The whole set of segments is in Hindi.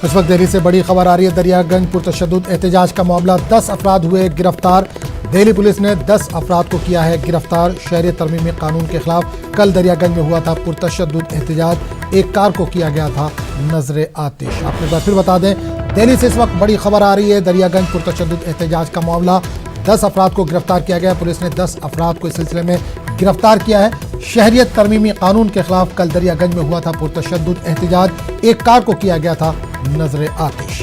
इस वक्त दिल्ली से बड़ी खबर आ रही है। दरियागंज पुरतशद्दुद एहतजाज का मामला, 10 अफराद हुए गिरफ्तार। दिल्ली पुलिस ने 10 अफराद को किया है गिरफ्तार। शहरियत तरमीमी कानून के खिलाफ कल दरियागंज में हुआ था पुरतशद्दुद एहतजाज। एक कार को किया गया था नजर आतिश। आपको एक बार फिर बता दें, दिल्ली से इस वक्त बड़ी खबर आ रही है। दरियागंज पुरतशद्दुद एहतजाज का मामला, 10 अफराद को गिरफ्तार किया गया। पुलिस ने 10 अफराद को इस सिलसिले में गिरफ्तार किया है। शहरियत तरमीमी कानून के खिलाफ कल दरियागंज में हुआ था पुरतशद्दुद एहतजाज। एक कार को किया गया था नजर आतिश।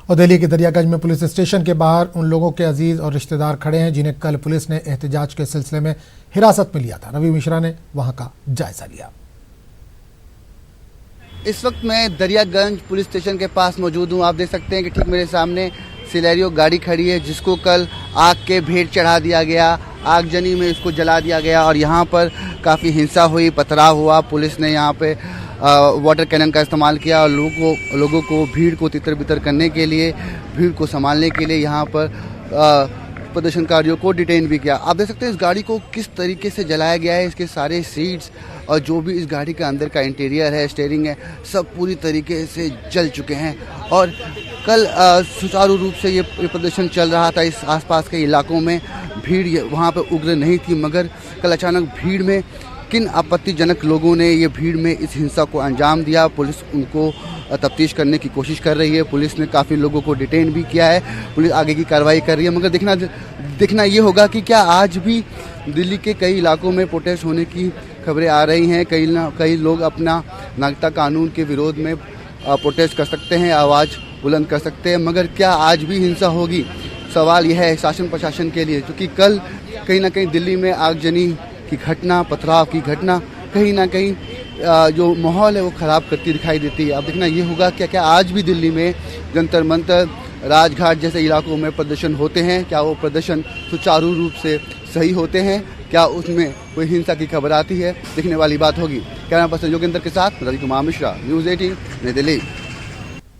और दिल्ली के दरियागंज में पुलिस स्टेशन के बाहर उन लोगों के अजीज और रिश्तेदार खड़े हैं जिन्हें कल पुलिस ने एहतजाज के सिलसिले में हिरासत में लिया था। रवि मिश्रा ने वहां का जायजा लिया। इस वक्त मैं दरियागंज पुलिस स्टेशन के पास मौजूद हूं। आप देख सकते हैं कि ठीक मेरे सामने सिलेरियो गाड़ी खड़ी है जिसको कल आग के भेंट चढ़ा दिया गया, आगजनी में इसको जला दिया गया और यहाँ पर काफ़ी हिंसा हुई, पथराव हुआ। पुलिस ने यहाँ पे वाटर कैनन का इस्तेमाल किया और लोगों को भीड़ को तितर बितर करने के लिए, भीड़ को संभालने के लिए यहाँ पर प्रदर्शनकारियों को डिटेन भी किया। आप देख सकते हैं इस गाड़ी को किस तरीके से जलाया गया है। इसके सारे सीट्स और जो भी इस गाड़ी का अंदर का इंटीरियर है, स्टीयरिंग है, सब पूरी तरीके से जल चुके हैं। और कल सुचारू रूप से ये प्रदर्शन चल रहा था। इस आसपास के इलाकों में भीड़ वहाँ पर उग्र नहीं थी, मगर कल अचानक भीड़ में किन आपत्तिजनक लोगों ने ये भीड़ में इस हिंसा को अंजाम दिया। पुलिस उनको तफ्तीश करने की कोशिश कर रही है। पुलिस ने काफ़ी लोगों को डिटेन भी किया है। पुलिस आगे की कार्रवाई कर रही है, मगर देखना ये होगा कि क्या आज भी दिल्ली के कई इलाकों में प्रोटेस्ट होने की खबरें आ रही हैं। कई लोग अपना नागरिकता कानून के विरोध में प्रोटेस्ट कर सकते हैं, आवाज़ बुलंद कर सकते हैं, मगर क्या आज भी हिंसा होगी? सवाल यह है शासन प्रशासन के लिए, क्योंकि कल कहीं ना कहीं दिल्ली में आगजनी की घटना, पथराव की घटना कहीं ना कहीं जो माहौल है वो ख़राब करती दिखाई देती है। अब देखना ये होगा क्या आज भी दिल्ली में जंतर मंतर, राजघाट जैसे इलाकों में प्रदर्शन होते हैं, क्या वो प्रदर्शन सुचारू रूप से सही होते हैं, क्या उसमें कोई हिंसा की खबर आती है? देखने वाली बात होगी। कैमरा पर्सन योगेंद्र के साथ रवि कुमार मिश्रा, न्यूज़ 18 नई दिल्ली।